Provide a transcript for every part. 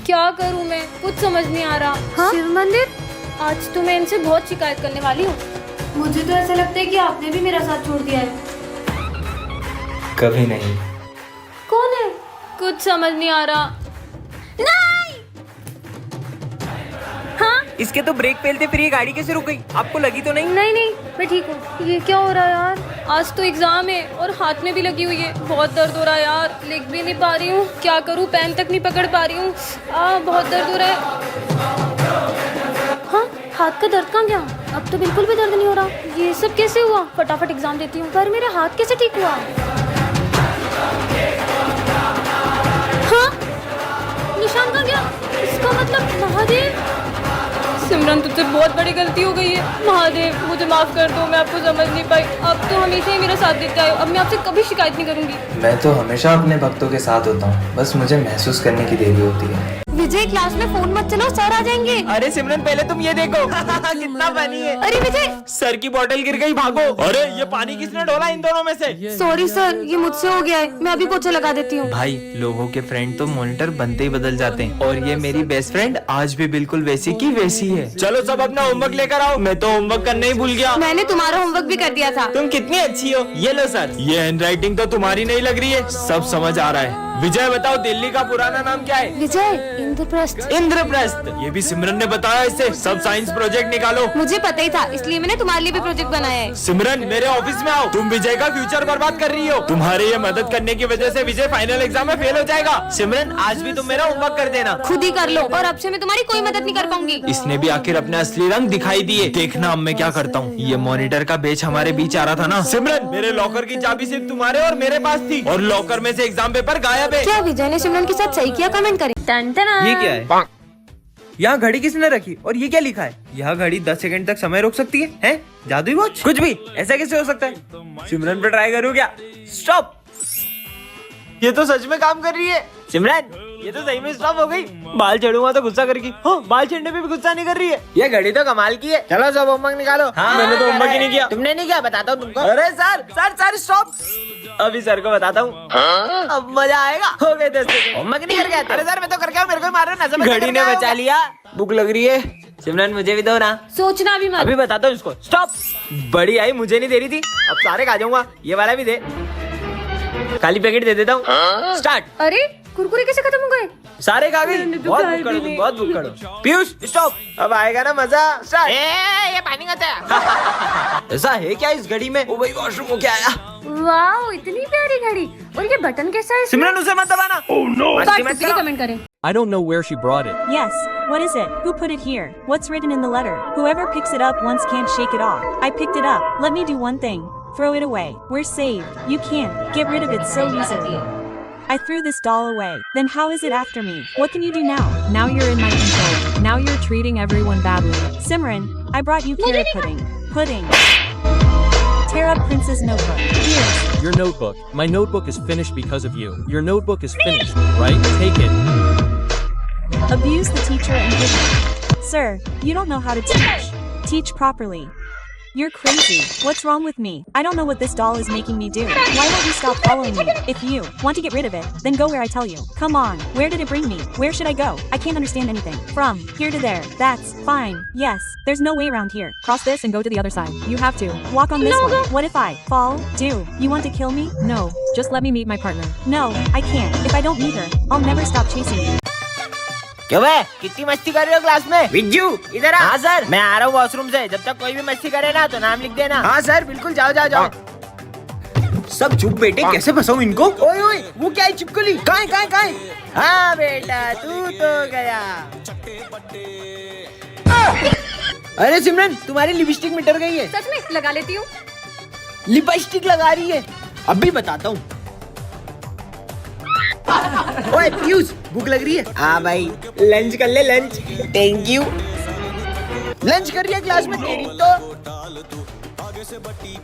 क्या करूँ मैं, कुछ समझ नहीं आ रहा। हाँ? शिव मंदिर, आज तो मैं इनसे बहुत शिकायत करने वाली हूँ। मुझे तो ऐसा लगता है कि आपने भी मेरा साथ छोड़ दिया है। कभी नहीं। कौन है? कुछ समझ नहीं आ रहा। नहीं! हाँ? इसके तो ब्रेक फेल थे, फिर ये गाड़ी कैसे रुक गई? आपको लगी तो नहीं? नहीं नहीं, मैं ठीक हूँ। ये क्या हो रहा है यार? आज तो एग्जाम है और हाथ में भी लगी हुई है। बहुत दर्द हो रहा है यार, लिख भी नहीं पा रही हूँ। क्या करूँ, पेन तक नहीं पकड़ पा रही हूँ। बहुत दर्द हो रहा है। हाँ, हाथ का दर्द कहाँ गया? अब तो बिल्कुल भी दर्द नहीं हो रहा। ये सब कैसे हुआ? फटाफट एग्जाम देती हूँ। पर मेरा हाथ कैसे ठीक हुआ? हाँ, निशान कहाँ गया? इसका मतलब महादेव। सिमरन, तुझसे बहुत बड़ी गलती हो गई है। महादेव, मुझे माफ कर दो, मैं आपको समझ नहीं पाई। आप तो हमेशा ही मेरा साथ देते आए हो। अब मैं आपसे कभी शिकायत नहीं करूंगी। मैं तो हमेशा अपने भक्तों के साथ होता हूँ, बस मुझे महसूस करने की देरी होती है। विजय, क्लास में फोन मत चलाओ, सर आ जाएंगे। अरे सिमरन, पहले तुम ये देखो। कितना पानी है। अरे विजय, सर की बोतल गिर गई, भागो। अरे ये पानी किसने डोला इन दोनों में से? सॉरी सर, ये मुझसे हो गया है। मैं अभी पोछा लगा देती हूँ। भाई, लोगों के फ्रेंड तो मॉनिटर बनते ही बदल जाते हैं, और ये मेरी बेस्ट फ्रेंड आज भी बिल्कुल वैसी की वैसी है। चलो सब अपना होमवर्क लेकर आओ। मैं तो होमवर्क करने ही भूल गया। मैंने तुम्हारा होमवर्क भी कर दिया था। तुम कितनी अच्छी हो। ये लो सर, ये हैंडराइटिंग तो तुम्हारी नहीं लग रही है, सब समझ आ रहा है। विजय बताओ, दिल्ली का पुराना नाम क्या है? विजय, इंद्रप्रस्थ। इंद्रप्रस्थ। ये भी सिमरन ने बताया। इससे सब साइंस प्रोजेक्ट निकालो। मुझे पता ही था, इसलिए मैंने तुम्हारे लिए भी प्रोजेक्ट बनाया है। सिमरन, मेरे ऑफिस में आओ। तुम विजय का फ्यूचर बर्बाद कर रही हो। तुम्हारे ये मदद करने की वजह से विजय फाइनल एग्जाम में फेल हो जाएगा। सिमरन, आज भी तुम मेरा होमवर्क कर देना। खुद ही कर लो, और अब से मैं तुम्हारी कोई मदद नहीं कर पाऊंगी। इसने भी आखिर अपने असली रंग दिखाई दिए। देखना अब मैं क्या करता हूँ। ये मॉनिटर का बेच हमारे बीच आ रहा था ना। सिमरन, मेरे लॉकर की चाबी सिर्फ तुम्हारे और मेरे पास थी, और लॉकर में से एग्जाम पेपर गायब है। क्या विजय ने सिमरन के साथ सही किया? कमेंट करें। ये क्या है? यहाँ घड़ी किसने रखी, और ये क्या लिखा है? यहाँ घड़ी 10 सेकंड तक समय रोक सकती है? हैं? जादुई वॉच? कुछ भी, ऐसा कैसे हो सकता है? सिमरन पे ट्राई करूँ क्या? स्टॉप। ये तो सच में काम कर रही है। सिमरन, ये तो सही में स्टॉप हो गई। बाल छेड़ूंगा तो गुस्सा करेगी। हाँ, बाल छेड़ने पे भी गुस्सा नहीं कर रही है। ये घड़ी तो कमाल की है। चलो सब होमवर्क निकालो। हाँ, मैंने तो होमवर्क ही नहीं किया। तुमने नहीं किया? बताता हूँ तुमको। अरे सर सर सर स्टॉप। अभी सर को बताता हूँ। अब मजा आएगा। हो गए 10 सेकंड। होमवर्क नहीं करके आते? अरे सर, मैं तो करके आऊँ, मेरे को मार रहे हो ना। घड़ी ने बचा लिया। भूख लग रही है। सिमरन, मुझे भी दो ना। सोचना भी मत। अभी बताता हूँ इसको। स्टॉप। बड़ी आई, मुझे नहीं दे रही थी, अब सारे खा जाऊंगा। ये वाला भी दे। खाली पैकेट दे देता हूँ। स्टार्ट। अरे, कुरकुरे कैसे खत्म हो गए? सारे खा गई। बहुत भुक्कड़ हो तुम, बहुत भुक्कड़ हो। पीयूष, स्टॉप। अब आएगा ना मजा। स्टार्ट। ये पानी का है। ऐसा है क्या इस घड़ी में? ओ भाई, वॉशरूम हो क्या आया? वाओ, इतनी प्यारी घड़ी। और ये बटन कैसा है? सिमरन, उसे मत दबाना। कमेंट करें। I don't know where she brought it. Yes, what is it? Who put it here? What's written in the letter? Whoever picks it up once can't shake it off. I picked it up. Let me do one thing. Throw it away. We're saved. You can't get rid of it so easily. I threw this doll away. Then how is it after me? What can you do now? Now you're in my control. Now you're treating everyone badly. Simran, I brought you carrot pudding. Pudding. Tear up Prince's notebook. Here. Your notebook. My notebook is finished because of you. Your notebook is finished, right? Take it. Abuse the teacher and hit him. Sir, you don't know how to teach. Teach properly. You're crazy. What's wrong with me? I don't know what this doll is making me do. Why won't you stop following me? If you want to get rid of it, then go where I tell you. Come on. Where did it bring me? Where should I go? I can't understand anything. From here to there. That's fine. Yes. There's no way around here. Cross this and go to the other side. You have to. Walk on this one. What if I fall? Do you want to kill me? No, just let me meet my partner. No, I can't. If I don't meet her, I'll never stop chasing you. क्यों बे, कितनी मस्ती कर रहे हो class में? विज्जू, इधर आ। हाँ sir, मैं आ रहा हूँ वॉशरूम से। जब तक कोई भी मस्ती करे ना तो नाम लिख देना। हाँ सर, बिल्कुल। जाओ जाओ जाओ। सब चुप बेटे, कैसे फंसाऊं इनको? ओए ओए, वो क्या है? चिपकली कहाँ कहाँ कहाँ? हाँ बेटा, तू तो गया। अरे सिमरन, तुम्हारी लिपस्टिक मिटर गई है। सच में? लगा लेती हूँ। लिपस्टिक लगा रही है? अभी बताता हूँ। ओए पीयूष, भूख लग रही है? हाँ भाई, लंच कर ले। लंच। Thank you. लंच कर रही है क्लास में तेरी तो।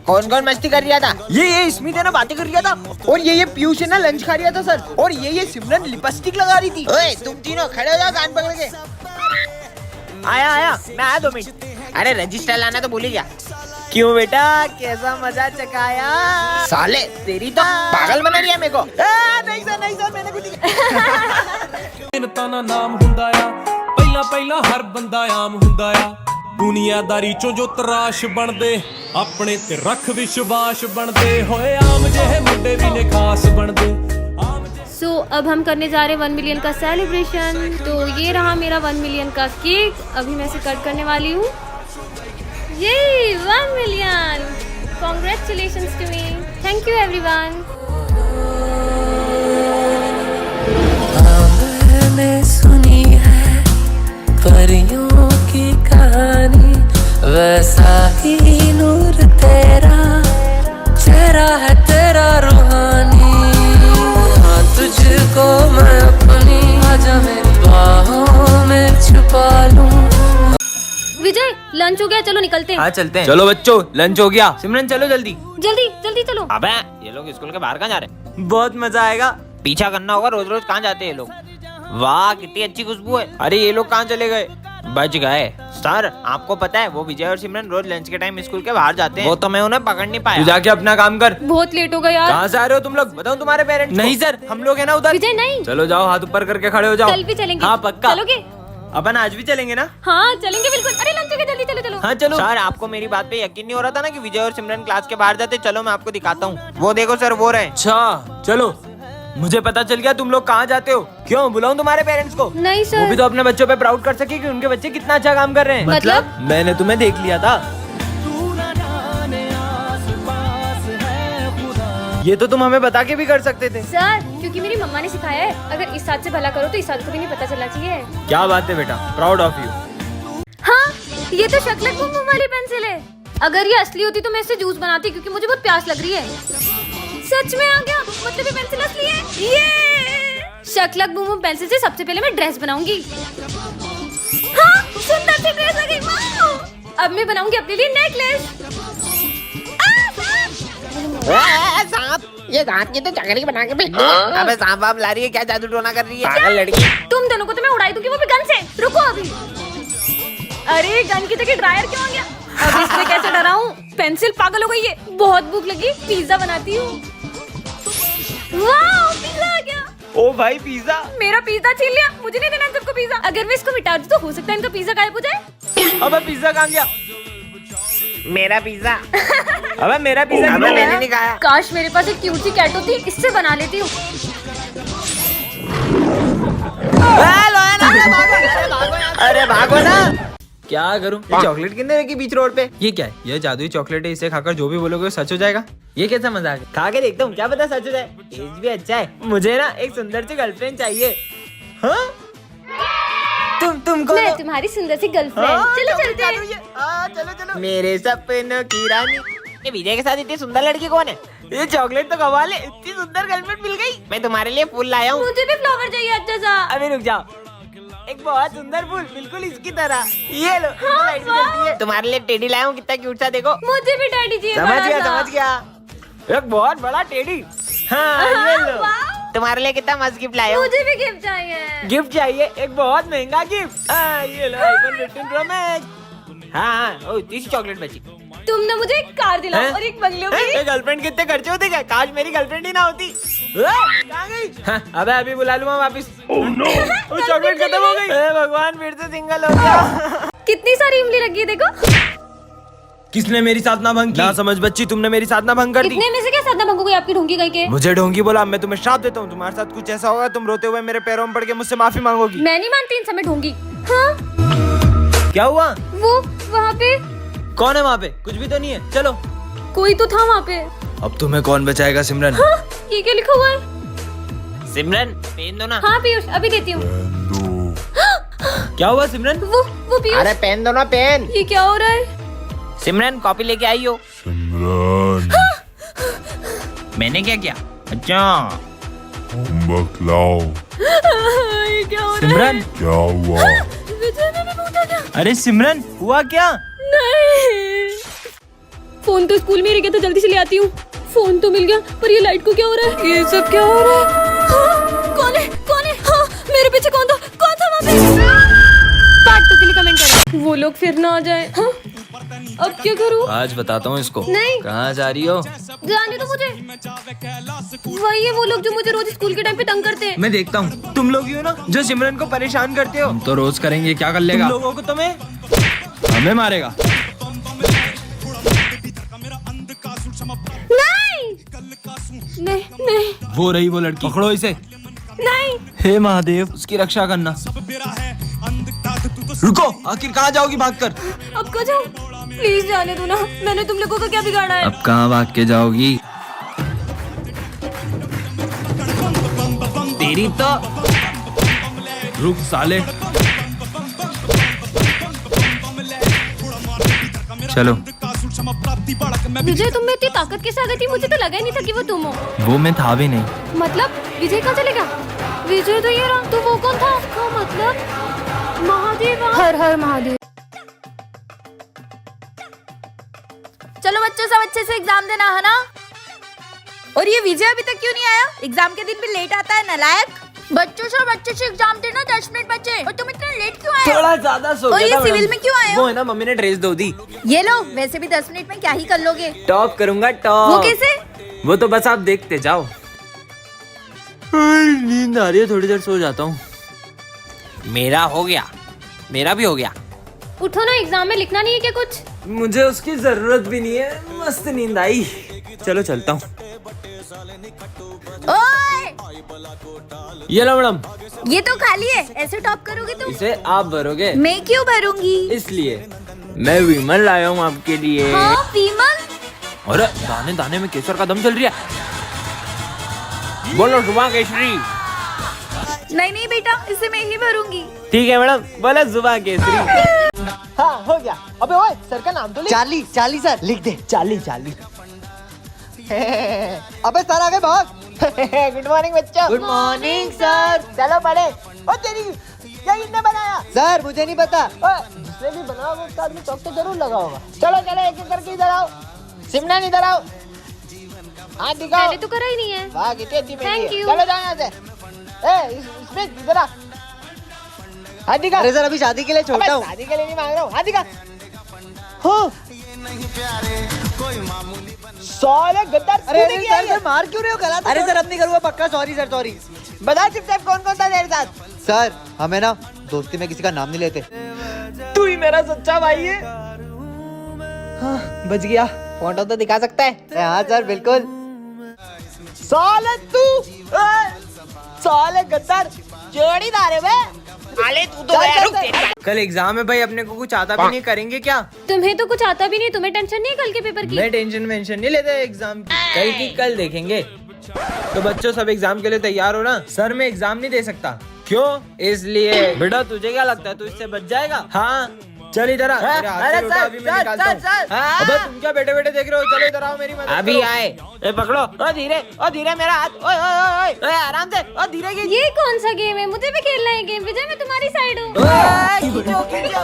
कौन कौन मस्ती कर रहा था? ये स्मित है ना, बातें कर रहा था। और ये पीयूष है ना, लंच खा रहा था सर। और ये सिमरन लिपस्टिक लगा रही थी। ओए तुम तीनों खड़े हो जाओ, कान पकड़ के। आया मैं आया 2 मिनट। अरे रजिस्टर लाना तो भूल ही गया। क्यों बेटा, कैसा मजा चकाया? साले तेरी तो पागल बना रही है मेरे को। नहीं सर मैंने कुछ नहीं। ਮਿਹਨਤਾਂ ਦਾ ਨਾਮ ਹੁੰਦਾ ਆ ਪਹਿਲਾਂ ਪਹਿਲਾਂ ਹਰ ਬੰਦਾ ਆਮ ਹੁੰਦਾ ਆ ਦੁਨੀਆਦਾਰੀ ਚੋਂ ਜੋ ਤਰਾਸ਼ ਬਣਦੇ ਆਪਣੇ ਤੇ ਰੱਖ ਵਿਸ਼ਵਾਸ ਬਣਦੇ ਹੋਏ ਆਮ ਜਿਹੇ ਮੁੰਡੇ ਵੀ ਨੇ ਖਾਸ ਬਣਦੇ ਆਮ सो अब हम करने जा रहे हैं 1 मिलियन का सेलिब्रेशन। तो ये रहा मेरा 1 मिलियन का केक, अभी मैं इसे कट करने वाली हूँ। ये 1 million, congratulations to me, thank you everyone. मैंने सुनी है परियों की कहानी, वैसा ही नूर तेरा चेहरा है तेरा रूहानी। हाँ तुझको मैं अपनी आजा मेरी बाहों में छुपा लूं। विजय लंच हो गया, चलो निकलते हैं। हाँ चलते हैं। चलो बच्चों लंच हो गया। सिमरन चलो जल्दी। जल्दी जल्दी चलो। अबे ये लोग स्कूल के बाहर कहाँ जा रहे हैं? बहुत मजा आएगा। पीछा करना होगा, रोज रोज कहाँ जाते हैं ये लोग? वाह कितनी अच्छी खुशबू है। अरे ये लोग कहाँ चले गए? बच गए। सर आपको पता है वो विजय और सिमरन रोज लंच के टाइम स्कूल के बाहर जाते हैं। वो तो मैं उन्हें पकड़ नहीं तू पाया। जाके अपना काम कर। बहुत लेट हो गया यार। कहाँ से आ रहे हो तुम लोग? बताओ तुम्हारे पेरेंट्स। नहीं सर हम लोग है ना उधर। विजय नहीं, चलो जाओ, हाथ ऊपर करके खड़े हो जाओ। कल भी चलेंगे। हाँ पक्का। चलोगे? अपन आज भी चलेंगे ना? हाँ चलेंगे बिल्कुल। अरे लंच हो गया, जल्दी चलो चलो। हाँ चलो। सर आपको मेरी बात पे यकीन नहीं हो रहा था ना कि विजय और सिमरन क्लास के बाहर जाते? चलो मैं आपको दिखाता हूँ। वो देखो सर वो रहे। अच्छा चलो, मुझे पता चल गया तुम लोग कहाँ जाते हो। क्यों बुलाऊं तुम्हारे पेरेंट्स को? नहीं वो भी सर। तो अपने बच्चों पे प्राउड कर सके कि उनके बच्चे कितना अच्छा काम कर रहे हैं। मतलब? मैंने तुम्हें देख लिया था। ये तो तुम हमें बता के भी कर सकते थे। सर क्योंकि मेरी मम्मा ने सिखाया है, अगर इस हाथ से भला करो तो इस हाथ को भी नहीं पता चलना चाहिए। क्या बात है बेटा, प्राउड ऑफ यू। हाँ ये तो शकलक बुम बुम वाली पेंसिल है। अगर ये असली होती तो मैं इससे जूस बनाती, क्योंकि मुझे बहुत प्यास लग रही है। सच में आ गया, मतलब ये पेंसिल असली है। ये शकलक बुम बुम पेंसिल से सबसे पहले मैं ड्रेस बनाऊंगी। हाँ सुंदर सी ड्रेस आ गई। वाह! अब मैं बनाऊंगी अपने लिए नेकलेस। सांप, ये दांत की तो चकरी बना के भेज दो। अबे सांप वाप ला रही है क्या? जादू टोना कर रही है पागल लड़की। तुम दोनों को तो मैं उड़ाई दूंगी, वो भी गन से। रुको अभी। अरे गन की जगह ड्रायर क्यों आ गया? अब इसमें कैसे डराऊं? पेंसिल पागल हो गई है। बहुत भूख लगी, पिज्जा बनाती हूँ। वाह पिज्जा आ गया। ओ भाई पिज्जा। मेरा पिज्जा छीन लिया, मुझे नहीं देना इन सबको पिज्जा। अगर मैं इसको मिटा दूं तो हो सकता है इनका पिज्जा गायब हो जाए। अबे पिज्जा कहाँ गया? मेरा पिज्जा। अबे मेरा पिज्जा अबे किधर मैंने है? नहीं खाया। काश मेरे पास एक क्यूट सी कैट होती, इससे बना लेती हूँ। अरे भागो ना। क्या करूं? ये चॉकलेट कितने रखी बीच रोड पे? ये क्या है? ये जादुई चॉकलेट है, इसे खाकर जो भी बोलोगे वो सच हो जाएगा। ये कैसा मजाक है? खा के देखता हूँ, क्या पता सच हो जाए। टेस्ट भी अच्छा है। मुझे ना एक सुंदर सी गर्लफ्रेंड चाहिए। हाँ? तुम कौन मैं हो? तुम्हारी सुंदर सी गर्लफ्रेंड। हाँ, चलो चॉकलेट चलते हैं। जादुई है। चलो चलो। मेरे सपनों की रानी। ये विजय के साथ इतनी सुंदर लड़की कौन है? ये चॉकलेट तो कमाल है, इतनी सुंदर गर्लफ्रेंड मिल गई। मैं तुम्हारे लिए फूल लाया हूँ। मुझे भी फ्लावर चाहिए अच्छा सा। अभी रुक जाओ, एक बहुत सुंदर फूल बिल्कुल इसकी तरह। ये लो, इसमें लाइट भी जलती है। तुम्हारे लिए टेडी लाया हूँ, कितना क्यूट सा देखो। मुझे भी डैडी चाहिए। समझ बड़ा गया सा। समझ गया। एक बहुत बड़ा टेडी। हाँ ये लो। वाह, तुम्हारे लिए कितना मस्त गिफ्ट लाया हूँ। मुझे भी गिफ्ट चाहिए। गिफ्ट चाहिए? एक बहुत महंगा गिफ्ट। ये लो आईफोन 15 प्रो मैक्स। हाँ ओ इतनी सी चॉकलेट बची। तुमने मुझे एक कार दिलाई हैं? और एक बंगले भी। गर्लफ्रेंड कितने खर्चे होते क्या? काश मेरी गर्लफ्रेंड ही ना होती। कहाँ गई? हाँ, अबे अभी बुला लूंगा वापिस। वो चॉकलेट खत्म हो गई। भगवान फिर से सिंगल हो गया। कितनी सारी इमली लगी है देखो। किसने मेरी साधना भंग की? ना समझ बच्ची, तुमने मेरी साधना भंग कर दी। इतने में से क्या साधना भंग हो गई आपकी ढोंगी गई के? मुझे ढोंगी बोला, मैं तुम्हें श्राप देता हूँ। तुम्हारे साथ कुछ ऐसा होगा, तुम रोते हुए मेरे पैरों में पड़ के मुझसे माफी मांगोगी। मैं नहीं मानती इन समय ढोंगी। हाँ क्या हुआ? वो वहाँ पे कौन है वहाँ पे? कुछ भी तो नहीं है। चलो। कोई तो था वहाँ पे। अब तुम्हें कौन बचाएगा सिमरन? हाँ ये क्या लिखा हुआ है? सिमरन पेन दो ना। हाँ पीयूष अभी देती हूँ। क्या हुआ सिमरन? वो पीयूष। अरे पेन दो ना पेन। ये क्या हो रहा है? सिमरन कॉपी लेके आई हो। मैंने क्या किया? अच्छा होमवर्क लाओ। ये क्या हो रहा है? सिमरन क्या हुआ? विजय ने भी पूछा क्या? अरे सिमरन हुआ क्या? नहीं फोन तो स्कूल में ही रह गया था, जल्दी से ले आती हूँ। फोन तो मिल गया, पर ये लाइट को क्या हो रहा है? ये सब क्या हो रहा है? हाँ, कौन है? कौन है? हाँ, मेरे पीछे कौन था? कौन था वहाँ पे? पार्ट 2 के लिए कमेंट करें। वो लोग फिर ना आ जाए। हाँ? अब क्या करूँ? आज बताता हूँ इसको। नहीं। कहाँ जा रही हो? जाने दो मुझे। वही है वो लोग जो मुझे रोज स्कूल के टाइम पे तंग करते हैं। मैं देखता हूँ। तुम लोग ही हो ना जो सिमरन को परेशान करते हो। हम तो रोज करेंगे, क्या कर लेगा? तुम लोगों को तुम्हें हमें मारेगा। नहीं नहीं वो रही वो लड़की, पकड़ो इसे। नहीं। हे महादेव, उसकी रक्षा करना। रुको, आखिर कहाँ जाओगी भागकर? अब कहाँ जाऊँ? प्लीज जाने दो ना, मैंने तुम लोगों का क्या बिगाड़ा है? अब कहाँ भाग के जाओगी? तेरी तो रुक साले। चलो। विजय तुम में इतनी ताकत कैसे आ गई थी? मुझे तो लगा ही नहीं था कि वो तुम हो। वो मैं था भी नहीं। मतलब विजय कहाँ चलेगा? विजय तो ये रहा, तो वो कौन था? उसका मतलब महादेव। हर हर महादेव। चलो बच्चों, सब अच्छे से एग्जाम देना है ना। और ये विजय अभी तक क्यों नहीं आया? एग्जाम के दिन भी लेट आता है, नालायक। बच्चों सब अच्छे से एग्जाम देना, 10 मिनट बचे। और तुम इतना लेट क्यों आए? थोड़ा ज्यादा सो और गया ये था सिविल मैडम। में क्यों आए वो हो? है ना, मम्मी ने ड्रेस दो दी। ये लो, वैसे भी 10 मिनट में क्या ही कर लोगे? टॉप करूंगा, टॉप। वो कैसे? वो तो बस आप देखते जाओ। नींद आ रही है, थोड़ी देर सो जाता हूँ। मेरा हो गया, मेरा भी हो गया। उठो ना, एग्जाम में लिखना नहीं है क्या कुछ? मुझे उसकी जरूरत भी नहीं है, मस्त नींद आई। चलो चलता हूँ। ओए! ये लो मैडम। ये तो खाली है, ऐसे टॉप करोगे तुम? इसे आप भरोगे? मैं क्यों भरूंगी? इसलिए मैं विमल लाया हूँ आपके लिए। हाँ, विमल। अरे दाने दाने में केसर का दम चल रही है। बोलो जुबान केसरी। नहीं नहीं बेटा, इसे मैं ही भरूंगी। ठीक है मैडम, बोलो जुबान केसरी। हाँ हो गया। अबे ओए, सर का नाम तो लिख। चार्ली, चार्ली सर लिख दे। चाली चाली। अबे सर आगे भाग। गुड मॉर्निंग बच्चों। Good morning sir. चलो पढ़े। ओ तेरी, क्या किसने बनाया? सर मुझे नहीं पता। जिसने भी बनाया वो उसका आदमी चौक तो जरूर लगा होगा। चलो चलो, एक एक करके इधर आओ। सिमरन इधर आओ। हाथ दिखाओ। मैंने तो करा ही नहीं है। वाह कितनी अच्छी मेहंदी Thank है। you. चलो जाओ यहाँ से। इसमें इधर आ। हाथ दिखा। अरे सर अभी शादी के लिए छोटा हूँ। शादी के लिए नहीं मांग रहा हूँ, हाथ दिखा। हो साले गद्दार। अरे सर मार क्यों रहे हो? गला। अरे सर अब नहीं करूँगा पक्का। Sorry sir, sorry. बता चुपचाप कौन कौन था तेरे साथ? सर हमें ना दोस्ती में किसी का नाम नहीं लेते। तू ही मेरा सच्चा भाई है। हाँ, बच गया। फोटो तो दिखा सकता है? हाँ सर बिल्कुल। साले तू, साले गद्दार, जोड़ीदार है बे। साले तू तो गया। रुक तेरी। कल एग्जाम है भाई, अपने को कुछ आता भी नहीं, करेंगे क्या? तुम्हें तो कुछ आता भी नहीं, तुम्हें टेंशन नहीं है कल के पेपर की? मैं टेंशन मेंशन नहीं लेते एग्जाम की, कल की कल देखेंगे। तो बच्चों सब एग्जाम के लिए तैयार हो ना? सर मैं एग्जाम नहीं दे सकता। क्यों? इसलिए। बेटा तुझे क्या लगता है तू इससे बच जाएगा? हाँ चल इधर आ। तेरे हाथ से लोटा अभी मैं निकालता हूँ। अबे तुम क्या बेटे बेटे देख रहे हो? चलो इधर आओ, मेरी मदद अभी करो। आए। ए पकड़ो। ओ धीरे मेरा हाथ। ओए ओए ओए ओए आराम से। ओ धीरे की। ये कौन सा गेम है? मुझे भी खेलना है गेम। विजय मैं तुम्हारी साइड हूँ। खींचो खींचो।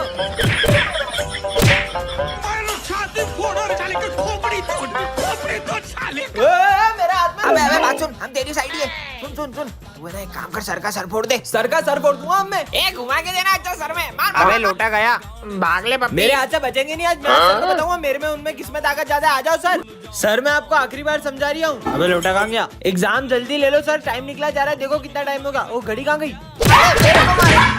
मेरा हाथ में। अबे बात सुन, हम तेरी साइड ही है। सुन सुन सुन, तू है ना एक काम कर, सर का सर फोड़ दे। सर का सर फोड़ दूंगा मैं। ए घुमा के देना अच्छा सर में। मार। अबे लोटा गया, भाग ले पप्पी। मेरे हाथ से बचेंगे नहीं आज। मैं सर को बताऊंगा मेरे में उनमें किसमें ताकत ज्यादा। आ जाओ सर। सर मैं आपको आखिरी बार समझा रही हूँ। अबे लोटा कहाँ गया? एग्जाम जल्दी ले लो सर, टाइम निकला जा रहा है। देखो कितना टाइम होगा। वो घड़ी कहाँ गई? मेरे को मार।